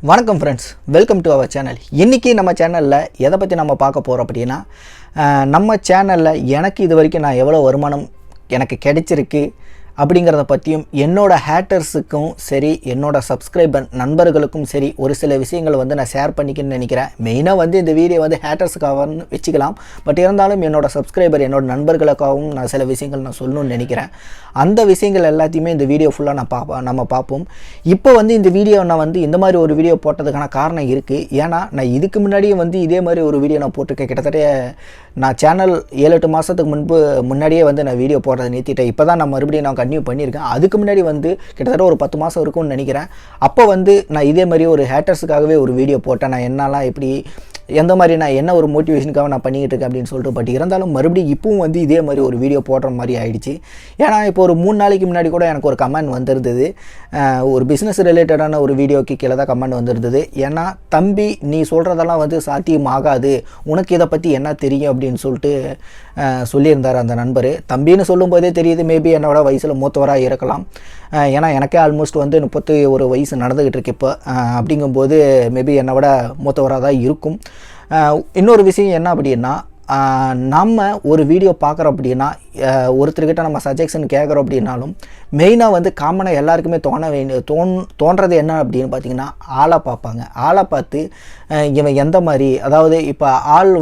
வணக்கம் friends, welcome to our channel. இன்றைக்கி நம்ம சேனலில் எதை பற்றி நம்ம பார்க்க போகிறோம் அப்படின்னா, நம்ம சேனலில் எனக்கு இது வரைக்கும் நான் எவ்வளோ வருமானம் எனக்கு கிடைச்சிருக்கு அப்படிங்கிறத பற்றியும், என்னோடய ஹேட்டர்ஸுக்கும் சரி என்னோடய சப்ஸ்கிரைபர் நண்பர்களுக்கும் சரி ஒரு சில விஷயங்கள் நான் ஷேர் பண்ணிக்கணும்னு நினைக்கிறேன். மெயினாக இந்த வீடியோ ஹேட்டர்ஸுக்காகன்னு வச்சுக்கலாம். பட் இருந்தாலும் என்னோடய சப்ஸ்கிரைபர் என்னோடய நண்பர்களுக்காகவும் நான் சில விஷயங்கள் நான் சொல்லணும்னு நினைக்கிறேன். அந்த விஷயங்கள் எல்லாத்தையுமே இந்த வீடியோ ஃபுல்லாக நம்ம பார்ப்போம். இப்போ இந்த வீடியோ நான் இந்த மாதிரி ஒரு வீடியோ போட்டதுக்கான காரணம் இருக்குது. ஏன்னா நான் இதுக்கு முன்னாடியே இதே மாதிரி ஒரு வீடியோ நான் போட்டிருக்கேன். கிட்டத்தட்ட நான் சேனல் 7-8 மாதத்துக்கு முன்னாடியே நான் வீடியோ போடுறதை நிறுத்திட்டேன். இப்போ தான் நான் மறுபடியும் நான் கன்டினியூ பண்ணியிருக்கேன். அதுக்கு முன்னாடி கிட்டத்தட்ட ஒரு 10 மாதம் இருக்கும்னு நினைக்கிறேன். அப்போ நான் இதே மாதிரி ஒரு ஹேட்டர்ஸுக்காகவே ஒரு வீடியோ போட்டேன். நான் என்னெல்லாம் எப்படி எந்த மாதிரி நான் என்ன ஒரு மோட்டிவேஷனுக்காக நான் பண்ணிக்கிட்டு இருக்கேன் அப்படின்னு சொல்லிட்டு. பட் இருந்தாலும் மறுபடியும் இப்பவும் இதே மாதிரி ஒரு வீடியோ போடுற மாதிரி ஆகிடுச்சு. ஏன்னா இப்போ ஒரு 3 நாளைக்கு முன்னாடி கூட எனக்கு ஒரு கமெண்ட் வந்திருந்தது. ஒரு பிஸ்னஸ் ரிலேட்டடான ஒரு வீடியோக்கு கீழே தான் கமெண்ட் வந்திருந்தது. ஏன்னா தம்பி நீ சொல்கிறதெல்லாம் சாத்தியமாகாது, உனக்கு இதை பற்றி என்ன தெரியும் அப்படின்னு சொல்லிட்டு சொல்லியிருந்தார் அந்த நண்பர். தம்பின்னு சொல்லும்போதே தெரியுது மேபி என்னோட வயசில் மூத்தவராக இருக்கலாம். ஏன்னா எனக்கே ஆல்மோஸ்ட் 31 வயசு நடந்துக்கிட்டு இருக்கு இப்போ. அப்படிங்கும்போது மேபி என்னை விட மூத்தவராக தான் இருக்கும். இன்னொரு விஷயம் என்ன அப்படின்னா, நம்ம ஒரு வீடியோ பார்க்குறோம் அப்படின்னா, ஒருத்தர்கிட்ட நம்ம சஜெக்ஷன் கேட்குறோம் அப்படின்னாலும் மெயினாக காமனாக எல்லாருக்குமே தோன்றது என்ன அப்படின்னு பார்த்திங்கன்னா, ஆளை பார்ப்பாங்க. ஆளை பார்த்து இவன் எந்த மாதிரி, அதாவது இப்போ ஆள்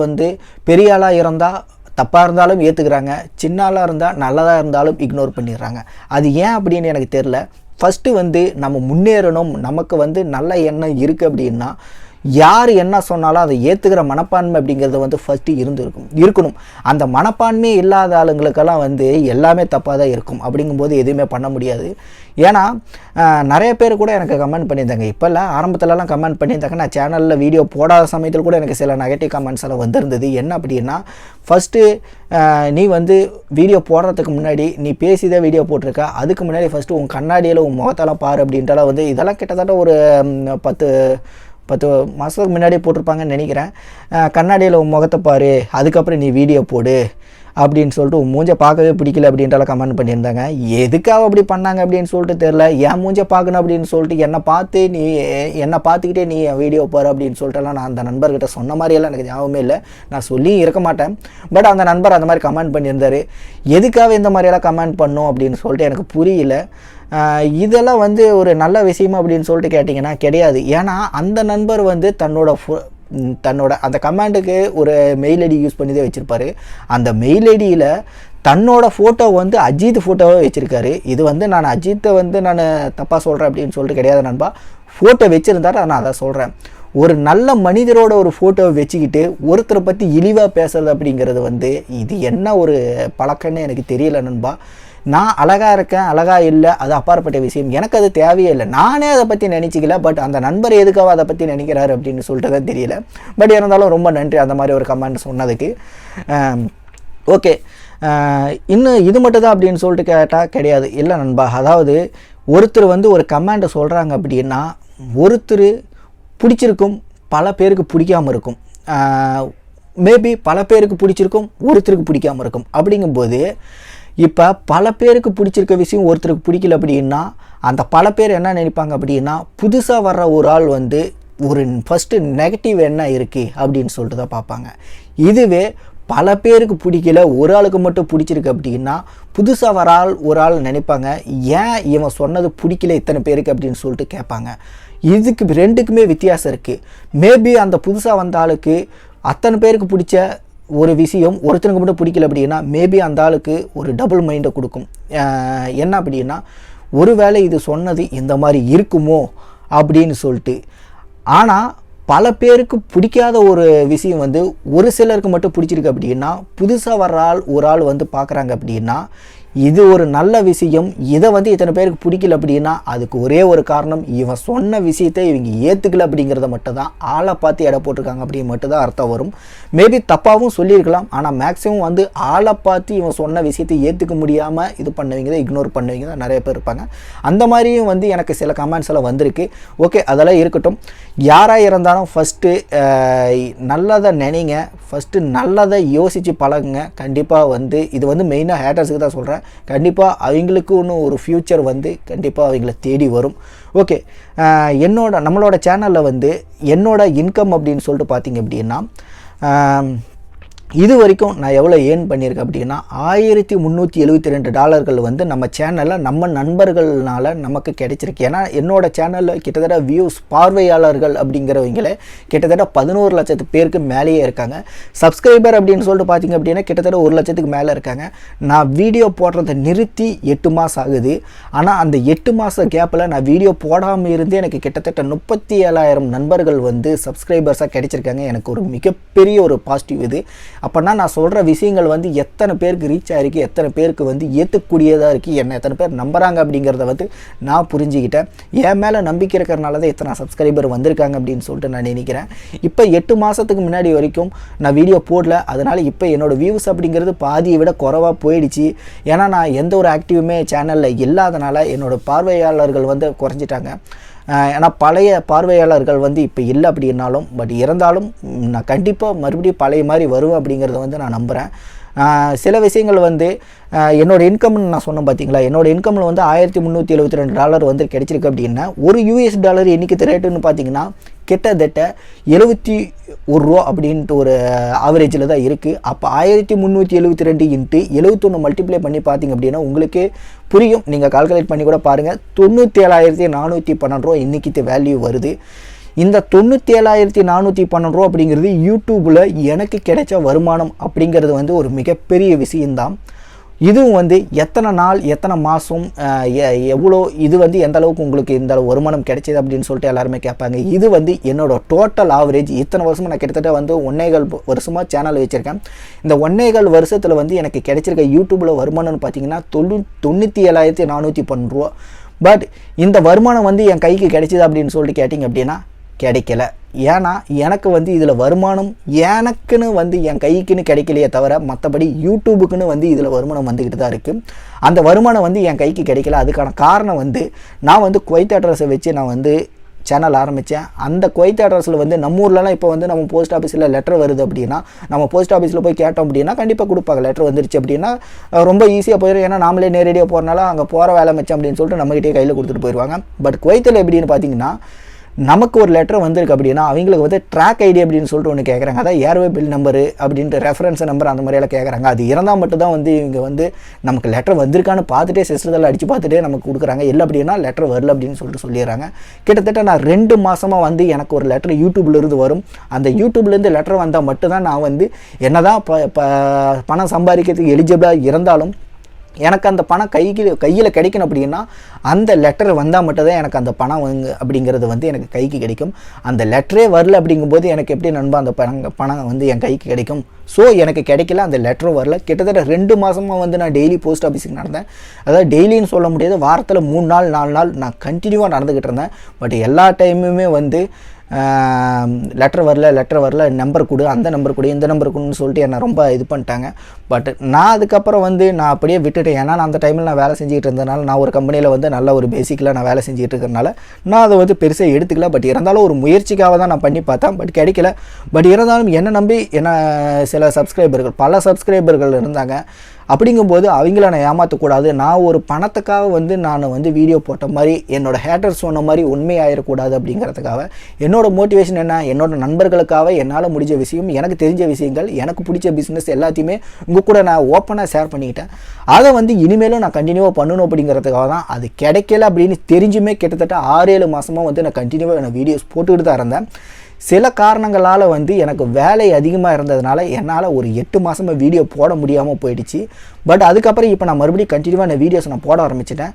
பெரிய ஆளாக இருந்தால் தப்பாக இருந்தாலும் ஏற்றுக்கிறாங்க, சின்ன ஆளாக இருந்தால் நல்லதாக இருந்தாலும் இக்னோர் பண்ணிடுறாங்க. அது ஏன் அப்படின்னு எனக்கு தெரில. ஃபஸ்ட்டு நம்ம முன்னேறணும், நமக்கு நல்ல எண்ணம் இருக்குது அப்படின்னா யார் என்ன சொன்னாலும் அதை ஏற்றுக்கிற மனப்பான்மை அப்படிங்கிறது ஃபஸ்ட்டு இருக்கணும். அந்த மனப்பான்மை இல்லாத ஆளுங்களுக்கெல்லாம் எல்லாமே தப்பாக தான் இருக்கும். அப்படிங்கும்போது எதுவுமே பண்ண முடியாது. ஏன்னா நிறைய பேர் கூட எனக்கு கமெண்ட் பண்ணியிருந்தாங்க. இப்போல்லாம் ஆரம்பத்துலலாம் கமெண்ட் பண்ணியிருந்தாங்க. நான் சேனலில் வீடியோ போடாத சமயத்தில் கூட எனக்கு சில நெகட்டிவ் கமெண்ட்ஸ் எல்லாம் வந்திருந்தது. என்ன அப்படின்னா, ஃபஸ்ட்டு நீ வீடியோ போடுறதுக்கு முன்னாடி நீ பேசிதான் வீடியோ போட்டிருக்க, அதுக்கு முன்னாடி ஃபஸ்ட்டு உன் கண்ணாடியில் உன் முகத்தெல்லாம் பாரு அப்படின்ட்டாலாம் இதெல்லாம் கிட்டத்தட்ட ஒரு 10 மாதத்துக்கு முன்னாடி போட்டிருப்பாங்கன்னு நினைக்கிறேன். கண்ணாடியில் உன் முகத்தை பாரு, அதுக்கப்புறம் நீ வீடியோ போடு அப்படின்னு சொல்லிட்டு உன் மூஞ்சை பார்க்கவே பிடிக்கல அப்படின்ட்டாலும் கமெண்ட் பண்ணியிருந்தாங்க. எதுக்காக அப்படி பண்ணாங்க அப்படின்னு சொல்லிட்டு தெரில. என் மூஞ்சை பார்க்கணும் அப்படின்னு சொல்லிட்டு என்னை பார்த்துக்கிட்டே நீ வீடியோ பாரு அப்படின்னு சொல்லிட்டுலாம் நான் அந்த நண்பர்கிட்ட சொன்ன மாதிரியெல்லாம் எனக்கு ஞாபகமே இல்லை. நான் சொல்லி இருக்க மாட்டேன். பட் அந்த நண்பர் அந்த மாதிரி கமெண்ட் பண்ணியிருந்தார். எதுக்காக இந்த மாதிரியெல்லாம் கமெண்ட் பண்ணும் அப்படின்னு சொல்லிட்டு எனக்கு புரியல. இதெல்லாம் ஒரு நல்ல விஷயமா அப்படின்னு சொல்லிட்டு கேட்டிங்கன்னா கிடையாது. ஏன்னா அந்த நண்பர் தன்னோட அந்த கமெண்ட்டுக்கு ஒரு மெயில் ஐடி யூஸ் பண்ணி தான் வச்சுருப்பார். அந்த மெயில் ஐடியில் தன்னோட ஃபோட்டோ அஜித் ஃபோட்டோவை வச்சுருக்காரு. இது நான் அஜித்தை நான் தப்பாக சொல்கிறேன் அப்படின்னு சொல்லிட்டு கிடையாது நண்பா. ஃபோட்டோ வச்சுருந்தாரு, நான் அதை சொல்கிறேன். ஒரு நல்ல மனிதரோட ஒரு ஃபோட்டோவை வச்சுக்கிட்டு ஒருத்தரை பற்றி இழிவாக பேசுறது அப்படிங்கிறது இது என்ன ஒரு பழக்கம்னு எனக்கு தெரியல நண்பா. நான் அழகாக இருக்கேன், அழகாக இல்லை, அது அப்பாற்பட்ட விஷயம். எனக்கு அது தேவையே இல்லை. நானே அதை பற்றி நினச்சிக்கல. பட் அந்த நண்பர் எதுக்காக அதை பற்றி நினைக்கிறாரு அப்படின்னு சொல்லிட்டு தான் தெரியல. பட் இருந்தாலும் ரொம்ப நன்றி அந்த மாதிரி ஒரு கமெண்ட் சொன்னதுக்கு. ஓகே, இன்னும் இது மட்டும் தான் அப்படின்னு சொல்லிட்டு கேட்டால் கிடையாது. இல்லை நண்பா, அதாவது ஒருத்தர் ஒரு கமெண்ட்டை சொல்கிறாங்க அப்படின்னா, ஒருத்தர் பிடிச்சிருக்கும், பல பேருக்கு பிடிக்காமல் இருக்கும். மேபி பல பேருக்கு பிடிச்சிருக்கும், ஒருத்தருக்கு பிடிக்காமல் இருக்கும். அப்படிங்கும்போது இப்போ பல பேருக்கு பிடிச்சிருக்க விஷயம் ஒருத்தருக்கு பிடிக்கல அப்படின்னா, அந்த பல பேர் என்ன நினைப்பாங்க அப்படின்னா, புதுசாக வர்ற ஒரு ஆள் ஒரு ஃபஸ்ட்டு நெகட்டிவ் என்ன இருக்குது அப்படின்னு சொல்லிட்டு தான் பார்ப்பாங்க. இதுவே பல பேருக்கு பிடிக்கல, ஒரு ஆளுக்கு மட்டும் பிடிச்சிருக்கு அப்படின்னா, புதுசாக வர ஒரு ஆள் நினைப்பாங்க, ஏன் இவன் சொன்னது பிடிக்கல இத்தனை பேருக்கு அப்படின்னு சொல்லிட்டு கேட்பாங்க. இதுக்கு ரெண்டுக்குமே வித்தியாசம் இருக்குது. மேபி அந்த புதுசாக வந்த ஆளுக்கு அத்தனை பேருக்கு பிடிச்ச ஒரு விஷயம் ஒருத்தனுக்கு மட்டும் பிடிக்கல அப்படின்னா, மேபி அந்த ஆளுக்கு ஒரு டபுள் மைண்டை கொடுக்கும். என்ன அப்படின்னா, ஒருவேளை இது சொன்னது இந்த மாதிரி இருக்குமோ அப்படின்னு சொல்லிட்டு. ஆனால் பல பேருக்கு பிடிக்காத ஒரு விஷயம் ஒரு சிலருக்கு மட்டும் பிடிச்சிருக்கு அப்படின்னா, புதுசாக வர்ற ஒரு ஆள் பார்க்குறாங்க அப்படின்னா, இது ஒரு நல்ல விஷயம், இதை இத்தனை பேருக்கு பிடிக்கல அப்படின்னா அதுக்கு ஒரே ஒரு காரணம், இவன் சொன்ன விஷயத்தை இவங்க ஏற்றுக்கல அப்படிங்கிறத மட்டும் தான். ஆளை பார்த்து எடை போட்டிருக்காங்க அப்படின்னு மட்டும் தான் அர்த்தம் வரும். மேபி தப்பாகவும் சொல்லியிருக்கலாம். ஆனால் மேக்ஸிமம் ஆளை பார்த்து இவன் சொன்ன விஷயத்தை ஏற்றுக்க முடியாமல் இது பண்ணுவீங்க தான், இக்னோர் பண்ணுவீங்க தான் நிறைய பேர் இருப்பாங்க. அந்த மாதிரியும் எனக்கு சில கமெண்ட்ஸ் எல்லாம் வந்திருக்கு. ஓகே, அதெல்லாம் இருக்கட்டும். யாராக இருந்தாலும் ஃபஸ்ட்டு நல்லதை நினைங்க, ஃபஸ்ட்டு நல்லதை யோசித்து பழகுங்க. கண்டிப்பாக இது மெயினாக ஹேட்டர்ஸுக்கு தான் சொல்கிறேன். போகிறேன். கண்டிப்பாக அவங்களுக்கு இன்னும் ஒரு ஃப்யூச்சர் வந்து கண்டிப்பாக அவங்கள தேடி வரும். ஓகே, நம்மளோட சேனலில் வந்து என்னோட இன்கம் அப்படின்னு சொல்லிட்டு பார்த்திங்க அப்படின்னா இது வரைக்கும் நான் எவ்வளோ ஏர்ன் பண்ணியிருக்கேன் அப்படின்னா $1372 வந்து நம்ம சேனலில் நம்ம நண்பர்கள்னால நமக்கு கிடைச்சிருக்கு. ஏன்னா என்னோடய சேனலில் கிட்டத்தட்ட வியூஸ் பார்வையாளர்கள் அப்படிங்கிறவங்களே கிட்டத்தட்ட 11 லட்சத்து பேருக்கு மேலேயே இருக்காங்க. சப்ஸ்கிரைபர் அப்படின்னு சொல்லிட்டு பார்த்திங்க அப்படின்னா கிட்டத்தட்ட 1 லட்சத்துக்கு மேலே இருக்காங்க. நான் வீடியோ போடுறதை நிறுத்தி 8 மாதம் ஆகுது. ஆனால் அந்த 8 மாத கேப்பில் நான் வீடியோ போடாமல் இருந்து எனக்கு கிட்டத்தட்ட 37,000 நண்பர்கள் வந்து சப்ஸ்கிரைபர்ஸாக கிடைச்சிருக்காங்க. எனக்கு ஒரு மிகப்பெரிய ஒரு பாசிட்டிவ் இது. அப்போனா நான் சொல்கிற விஷயங்கள் வந்து எத்தனை பேருக்கு ரீச் ஆகிருக்கு, எத்தனை பேருக்கு வந்து ஏற்றக்கூடியதாக இருக்குது, என்ன எத்தனை பேர் நம்புகிறாங்க அப்படிங்கிறத வந்து நான் புரிஞ்சுக்கிட்டேன். என் மேலே நம்பிக்கை இருக்கிறனால தான் எத்தனை சப்ஸ்கிரைபர் வந்திருக்காங்க அப்படின்னு சொல்லிட்டு நான் நினைக்கிறேன். இப்போ 8 மாதத்துக்கு முன்னாடி வரைக்கும் நான் வீடியோ போடல. அதனால் இப்போ என்னோடய வியூஸ் அப்படிங்கிறது பாதியை விட குறைவாக போயிடுச்சு. ஏன்னா நான் எந்த ஒரு ஆக்டிவுமே சேனலில் இல்லாதனால என்னோடய பார்வையாளர்கள் வந்து குறைஞ்சிட்டாங்க. ஏன்னா பழைய பார்வையாளர்கள் வந்து இப்போ இல்லை அப்படின்னாலும் பட் இருந்தாலும் நான் கண்டிப்பாக மறுபடியும் பழைய மாதிரி வருவேன் அப்படிங்கிறத வந்து நான் நம்புகிறேன். சில விஷயங்கள் வந்து என்னோடய இன்கம்னு நான் சொன்னேன் பார்த்தீங்களா, என்னோடய இன்கமில் வந்து $1372 வந்து கிடைச்சிருக்கு அப்படின்னா ஒரு US$ என்றைக்கு ரேட்டுன்னு பார்த்தீங்கன்னா கிட்டத்தட்ட $71 அப்படின்ட்டு ஒரு ஆவரேஜில் தான் இருக்குது. அப்போ 1372 × 71 மல்டிப்ளை பண்ணி பார்த்திங்க அப்படின்னா உங்களுக்கு புரியும். நீங்கள் கால்குலேட் பண்ணி கூட பாருங்கள். $97,412 இன்றைக்கி வேல்யூ வருது. இந்த $97,412 அப்படிங்கிறது யூடியூப்பில் எனக்கு கிடைச்ச வருமானம் அப்படிங்கிறது வந்து ஒரு மிகப்பெரிய விஷயம்தான். இதுவும் வந்து எத்தனை நாள் எத்தனை மாதம் எவ்வளோ இது வந்து எந்த அளவுக்கு உங்களுக்கு இந்த வருமானம் கிடைச்சிது அப்படின்னு சொல்லிட்டு எல்லாருமே கேட்பாங்க. இது வந்து என்னோடய டோட்டல் ஆவரேஜ். இத்தனை வருஷமாக நான் கிட்டத்தட்ட வந்து 1.25 வருஷமாக சேனல் வச்சுருக்கேன். இந்த 1.25 வருஷத்தில் வந்து எனக்கு கிடைச்சிருக்க யூடியூப்பில் வருமானம்னு பார்த்தீங்கன்னா $97,412. பட் இந்த வருமானம் வந்து என் கைக்கு கிடைச்சிது அப்படின்னு சொல்லிட்டு கேட்டிங்க அப்படின்னா கிடைக்கல. ஏன்னா எனக்கு வந்து இதில் வருமானம் எனக்குன்னு வந்து என் கைக்குன்னு கிடைக்கலையே தவிர மற்றபடி யூடியூபுக்குன்னு வந்து இதில் வருமானம் வந்துக்கிட்டு தான் இருக்குது. அந்த வருமானம் வந்து என் கைக்கு கிடைக்கல. அதுக்கான காரணம் வந்து நான் வந்து குவைத் அட்ரஸை வச்சு நான் வந்து சேனல் ஆரம்பித்தேன். அந்த குவைத் அட்ரஸில் வந்து நம்ம ஊர்லலாம் இப்போ வந்து நம்ம போஸ்ட் ஆஃபீஸில் லெட்டர் வருது அப்படின்னா நம்ம போஸ்ட் ஆஃபீஸில் போய் கேட்டோம் அப்படின்னா கண்டிப்பாக கொடுப்பாங்க. லெட்டர் வந்துருச்சு அப்படின்னா ரொம்ப ஈஸியாக போயிடும். ஏன்னா நாமளே நேரடியாக போகிறனால அங்கே போகிற வேலை மிச்சம் அப்படின்னு சொல்லிட்டு நம்மகிட்டே கையில் கொடுத்துட்டு போயிடுவாங்க. பட் குவைத்தில் எப்படின்னு பார்த்தீங்கன்னா நமக்கு ஒரு லெட்டர் வந்திருக்கு அப்படின்னா அவங்களுக்கு வந்து ட்ராக் ஐடி அப்படின்னு சொல்லிட்டு ஒன்று கேட்குறாங்க. அதான் ஏர்வே பில் நம்பரு அப்படின்ட்டு ரெஃபரன்ஸ் நம்பர் அந்த மாதிரியெல்லாம் கேட்குறாங்க. அது இருந்தால் மட்டும் தான் வந்து இவங்க வந்து நமக்கு லெட்டர் வந்திருக்கான்னு பார்த்துட்டே சிஸ்டத்தில் அடித்து பார்த்துட்டே நமக்கு கொடுக்குறாங்க. இல்லை அப்படின்னா லெட்டர் வரல அப்படின்னு சொல்லிட்டு சொல்லிடுறாங்க. கிட்டத்தட்ட நான் 2 மாதமாக வந்து எனக்கு ஒரு லெட்டர் யூடியூப்லேருந்து வரும். அந்த யூடியூப்லேருந்து லெட்டர் வந்தால் மட்டும்தான் நான் வந்து என்ன தான் பணம் சம்பாதிக்கிறதுக்கு எலிஜிபிளாக இருந்தாலும் எனக்கு அந்த பணம் கையில் கிடைக்கணும் அப்படின்னா அந்த லெட்டர் வந்தால் மட்டும்தான் எனக்கு அந்த பணம் அப்படிங்கிறது வந்து எனக்கு கைக்கு கிடைக்கும். அந்த லெட்டரே வரல அப்படிங்கும்போது எனக்கு எப்படி நண்பா அந்த பணம் வந்து என் கைக்கு கிடைக்கும்? ஸோ எனக்கு கிடைக்கல, அந்த லெட்டரும் வரல. கிட்டத்தட்ட 2 மாதமாக வந்து நான் டெய்லி போஸ்ட் ஆஃபீஸுக்கு நடந்தேன். அதாவது டெய்லின்னு சொல்ல முடியாது, வாரத்தில் 3 நாள் 4 நாள் நான் கண்டினியூவாக நடந்துக்கிட்டு இருந்தேன். பட் எல்லா டைமுமே வந்து லெட்டர் வரல, நம்பர் கொடு, அந்த நம்பர் கொடு, இந்த நம்பர் கொடுன்னு சொல்லிட்டு என்னை ரொம்ப இது பண்ணிட்டாங்க. பட் நான் அதுக்கப்புறம் வந்து நான் அப்படியே விட்டுட்டேன். ஏன்னா நான் அந்த டைமில் நான் வேலை செஞ்சுக்கிட்டு இருந்ததுனால நான் ஒரு கம்பெனியில் வந்து நல்ல ஒரு பேசிக்கில் நான் வேலை செஞ்சுக்கிட்டு இருக்கிறதுனால நான் அதை வந்து பெருசாக எடுத்துக்கல. பட் இருந்தாலும் ஒரு முயற்சிக்காக தான் நான் பண்ணி பார்த்தேன். பட் கிடைக்கல. பட் இருந்தாலும் என்னை நம்பி சில சப்ஸ்கிரைபர்கள் பல சப்ஸ்கிரைபர்கள் இருந்தாங்க. அப்படிங்கும்போது அவங்கள நான் ஏமாற்றக்கூடாது. நான் ஒரு பணத்துக்காக வந்து நான் வந்து வீடியோ போட்ட மாதிரி என்னோடய ஹேட்டர்ஸ் சொன்ன மாதிரி உண்மையாயிடக்கூடாது அப்படிங்கிறதுக்காக என்னோடய மோட்டிவேஷன் என்ன, என்னோடய நண்பர்களுக்காக என்னால் முடிஞ்ச விஷயம், எனக்கு தெரிஞ்ச விஷயங்கள், எனக்கு பிடிச்ச பிஸ்னஸ் எல்லாத்தையுமே உங்கள் கூட நான் ஓப்பனாக ஷேர் பண்ணிக்கிட்டேன். அதை வந்து இனிமேலும் நான் கண்டினியூவாக பண்ணணும் அப்படிங்கிறதுக்காக தான். அது கிடைக்கல அப்படின்னு தெரிஞ்சுமே கிட்டத்தட்ட 6-7 மாதமாக வந்து நான் கண்டினியூவாக நான் வீடியோஸ் போட்டுக்கிட்டு தான் இருந்தேன். சில காரணங்களால் வந்து எனக்கு வேலை அதிகமாக இருந்ததுனால என்னால் ஒரு 8 மாதமாக வீடியோ போட முடியாமல் போயிடுச்சு. பட் அதுக்கப்புறம் இப்போ நான் மறுபடியும் கண்டினியூவாக நான் வீடியோஸ் நான் போட ஆரம்பிச்சிட்டேன்.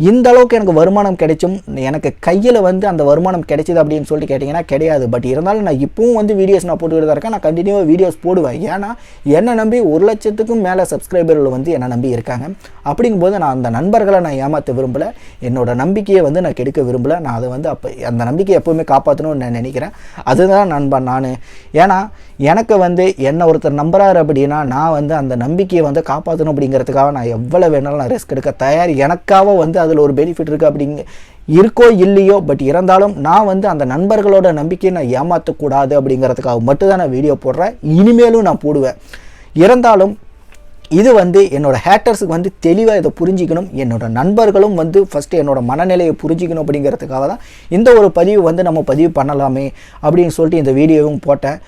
இந்த அளவுக்கு எனக்கு வருமானம் கிடைச்சும் எனக்கு கையில் வந்து அந்த வருமானம் கிடைச்சிது அப்படின்னு சொல்லிட்டு கேட்டிங்கன்னா கிடையாது. பட் இருந்தாலும் நான் இப்பவும் வந்து வீடியோஸ் நான் போட்டுக்கிட்டு தான் இருக்கேன். நான் கண்டினியூவாக வீடியோஸ் போடுவேன். ஏன்னா என்னை நம்பி 1 லட்சத்துக்கும் மேலே சப்ஸ்கிரைபர்கள் வந்து என்னை நம்பி இருக்காங்க. அப்படிங்கும்போது நான் அந்த நண்பர்களை நான் ஏமாற்ற விரும்பலை, என்னோட நம்பிக்கையை வந்து நான் கெடுக்க விரும்பலை. நான் அதை வந்து அந்த நம்பிக்கையை எப்போவுமே காப்பாற்றணும்னு நான் நினைக்கிறேன். அதுதான் நண்பன் நான். ஏன்னா எனக்கு வந்து என்ன ஒருத்தர் நம்புறாரு அப்படின்னா நான் வந்து அந்த நம்பிக்கையை வந்து காப்பாற்றணும் அப்படிங்கிறதுக்காக நான் எவ்வளோ வேணாலும் நான் ரிஸ்க் எடுக்க தயார். எனக்காக வந்து அதில் ஒரு பெனிஃபிட் இருக்குது இருக்கோ இல்லையோ, பட் இருந்தாலும் நான் வந்து அந்த நண்பர்களோட நம்பிக்கையை நான் ஏமாற்றக்கூடாது அப்படிங்கிறதுக்காக மட்டும்தான் நான் வீடியோ போடுறேன். இனிமேலும் நான் போடுவேன். இருந்தாலும் இது வந்து என்னோட ஹேட்டர்ஸுக்கு வந்து தெளிவாக இதை புரிஞ்சிக்கணும், என்னோட நண்பர்களும் வந்து ஃபஸ்ட்டு என்னோட மனநிலையை புரிஞ்சிக்கணும் அப்படிங்கிறதுக்காக தான் இந்த ஒரு பதிவு வந்து நம்ம பதிவு பண்ணலாமே அப்படின்னு சொல்லிட்டு இந்த வீடியோவும் போட்டேன்.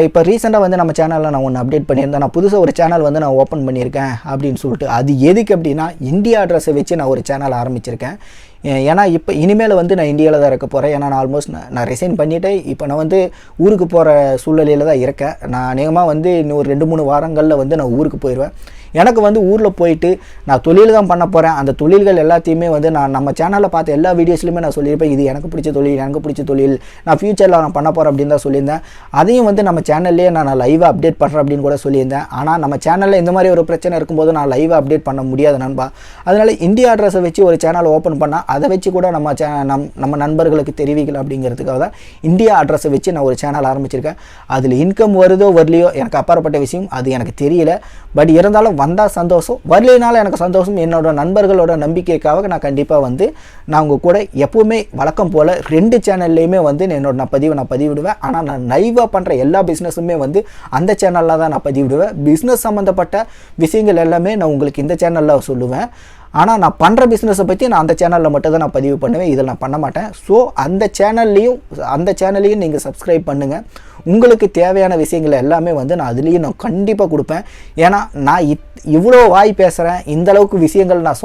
இப்போ ரீசெண்டாக வந்து நம்ம சேனலில் நான் ஒன்று அப்டேட் பண்ணியிருந்தேன். நான் புதுசாக ஒரு சேனல் வந்து நான் ஓப்பன் பண்ணியிருக்கேன் அப்படின்னு சொல்லிட்டு. அது எதுக்கு அப்படின்னா, இந்தியா அட்ரஸை வச்சு நான் ஒரு சேனல் ஆரம்பிச்சிருக்கேன். ஏன்னா இப்போ இனிமேல் வந்து நான் இந்தியாவில் தான் இருக்க போகிறேன். ஏன்னா நான் ஆல்மோஸ்ட் நான் ரிசைன் பண்ணிவிட்டு இப்போ நான் வந்து ஊருக்கு போகிற சூழ்நிலையில் தான் இருக்கேன். நான் அநேகமாக வந்து இன்னும் ஒரு 2-3 வாரங்களில் வந்து நான் ஊருக்கு போயிடுவேன். எனக்கு வந்து ஊரில் போயிட்டு நான் தொழில் தான் பண்ண போகிறேன். அந்த தொழில்கள் எல்லாத்தையுமே வந்து நான் நம்ம சேனலில் பார்த்த எல்லா வீடியோஸ்லையுமே நான் சொல்லியிருப்பேன், இது எனக்கு பிடிச்ச தொழில், நான் ஃப்யூச்சரில் நான் பண்ண போகிறேன் அப்படின்னு தான் சொல்லியிருந்தேன். அதையும் வந்து நம்ம சேனல்லேயே நான் லைவாக அப்டேட் பண்ணுறேன் அப்படின்னு கூட சொல்லியிருந்தேன். ஆனால் நம்ம சேனலில் இந்த மாதிரி ஒரு பிரச்சனை இருக்கும்போது நான் லைவாக அப்டேட் பண்ண முடியாது நண்பா. அதனால் இந்தியா அட்ரஸை வச்சு ஒரு சேனல் ஓப்பன் பண்ணால் அதை வச்சு கூட நம்ம நண்பர்களுக்கு தெரிவிக்கலாம் அப்படிங்கிறதுக்காக தான் இந்தியா அட்ரஸை வச்சு நான் ஒரு சேனல் ஆரம்பிச்சிருக்கேன். அதில் இன்கம் வருதோ வரலையோ எனக்கு அப்பாற்பட்ட விஷயம், அது எனக்கு தெரியல. பட் இருந்தாலும் வந்தால் சந்தோஷம், வரலைனாலும் எனக்கு சந்தோஷம். என்னோட நண்பர்களோட நம்பிக்கைக்காக நான் கண்டிப்பாக வந்து நான் உங்கள் கூட எப்போவுமே வழக்கம் போல் 2 சேனல்லையுமே வந்து என்னோட நான் பதிவிடுவேன். ஆனால் நான் லைவாக பண்ணுற எல்லா பிஸ்னஸுமே வந்து அந்த சேனலில் தான் நான் பதிவிடுவேன். பிஸ்னஸ் சம்மந்தப்பட்ட விஷயங்கள் எல்லாமே நான் உங்களுக்கு இந்த சேனலில் சொல்லுவேன். ஆனால் நான் பண்ணுற பிஸ்னஸை பற்றி நான் அந்த சேனலில் மட்டும் தான் நான் பதிவு பண்ணுவேன், இதில் நான் பண்ண மாட்டேன். ஸோ அந்த சேனல்லையும் நீங்கள் சப்ஸ்கிரைப் பண்ணுங்கள். உங்களுக்கு தேவையான விஷயங்கள் எல்லாமே வந்து நான் அதுலேயும் நான் கண்டிப்பாக கொடுப்பேன். ஏன்னா நான் இவ்வளோ வாய் பேசுகிறேன், இந்தளவுக்கு விஷயங்கள் நான்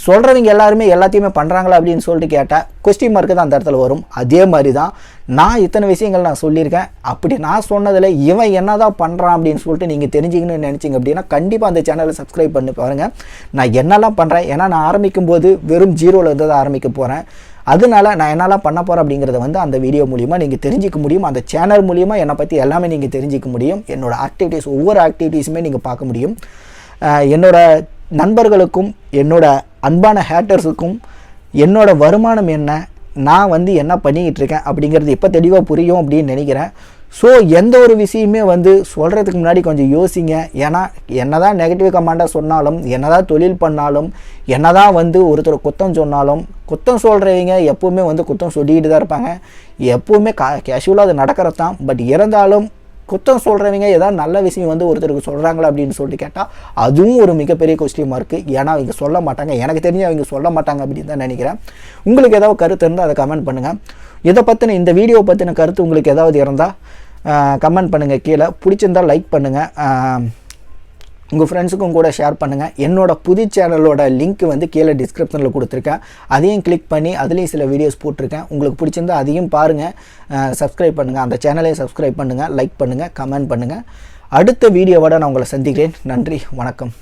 சொல்கிறவங்க எல்லாருமே எல்லாத்தையுமே பண்ணுறாங்களா அப்படின்னு சொல்லிட்டு கேட்டால் கொஸ்டின் மார்க்கு தான் அந்த இடத்துல வரும். அதே மாதிரி தான் நான் இத்தனை விஷயங்கள் நான் சொல்லியிருக்கேன். அப்படி நான் சொன்னதில் இவன் என்ன தான் பண்ணுறான் அப்படின்னு சொல்லிட்டு நீங்கள் தெரிஞ்சுக்கணும்னு நினச்சிங்க அப்படின்னா கண்டிப்பாக அந்த சேனலை சப்ஸ்கிரைப் பண்ணி பாருங்கள். நான் என்னெல்லாம் பண்ணுறேன், ஏன்னா நான் ஆரம்பிக்கும் போது வெறும் 0ல் இருந்து தான் ஆரம்பிக்க போகிறேன். அதனால நான் என்னெல்லாம் பண்ண போகிறேன் அப்படிங்கிறத வந்து அந்த வீடியோ மூலிமா நீங்கள் தெரிஞ்சிக்க முடியும். அந்த சேனல் மூலிமா என்னை பற்றி எல்லாமே நீங்கள் தெரிஞ்சிக்க முடியும். என்னோடய ஆக்டிவிட்டீஸ், ஒவ்வொரு ஆக்டிவிட்டீஸுமே நீங்கள் பார்க்க முடியும். என்னோட நண்பர்களுக்கும் என்னோட அன்பான ஹேட்டர்ஸுக்கும் என்னோட வருமானம் என்ன, நான் வந்து என்ன பண்ணிக்கிட்டு இருக்கேன் அப்படிங்கிறது இப்போ தெளிவாக புரியும் அப்படின்னு நினைக்கிறேன். ஸோ எந்த ஒரு விஷயமே வந்து சொல்கிறதுக்கு முன்னாடி கொஞ்சம் யோசிங்க. ஏன்னா என்ன தான் நெகட்டிவ் கமெண்டாக சொன்னாலும், என்ன தான் தொழில் பண்ணாலும், என்ன தான் வந்து ஒருத்தர் குத்தம் சொன்னாலும், குத்தம் சொல்கிறவங்க எப்போவுமே வந்து குத்தம் சொல்லிக்கிட்டு தான் இருப்பாங்க. எப்போவுமே கேஷுவலாக அது நடக்கிறது தான். பட் இருந்தாலும் குத்தம் சொல்கிறவங்க ஏதாவது நல்ல விஷயம் வந்து ஒருத்தருக்கு சொல்கிறாங்களா அப்படின்னு சொல்லிட்டு கேட்டால் அதுவும் ஒரு மிகப்பெரிய கொஸ்டின் மார்க்கு. ஏன்னா அவங்க சொல்ல மாட்டாங்க, எனக்கு தெரிஞ்சு அவங்க சொல்ல மாட்டாங்க அப்படின்னு தான் நினைக்கிறேன். உங்களுக்கு ஏதாவது கருத்து இருந்தால் அதை கமெண்ட் பண்ணுங்கள். இதை பற்றின இந்த வீடியோ பற்றின கருத்து உங்களுக்கு ஏதாவது இருந்தால் கமெண்ட் பண்ணுங்கள் கீழே. பிடிச்சிருந்தால் லைக் பண்ணுங்கள், உங்கள் ஃப்ரெண்ட்ஸுக்கும் கூட ஷேர் பண்ணுங்கள். என்னோடய புது சேனலோட லிங்க் வந்து கீழே டிஸ்கிரிப்ஷனில் கொடுத்துருக்கேன். அதையும் கிளிக் பண்ணி அதுலேயும் சில வீடியோஸ் போட்டிருக்கேன். உங்களுக்கு பிடிச்சிருந்தால் அதையும் பாருங்கள், சப்ஸ்கிரைப் பண்ணுங்கள், அந்த சேனலையும் சப்ஸ்கிரைப் பண்ணுங்கள், லைக் பண்ணுங்கள், கமெண்ட் பண்ணுங்கள். அடுத்த வீடியோவோட நான் உங்களை சந்திக்கிறேன். நன்றி, வணக்கம்.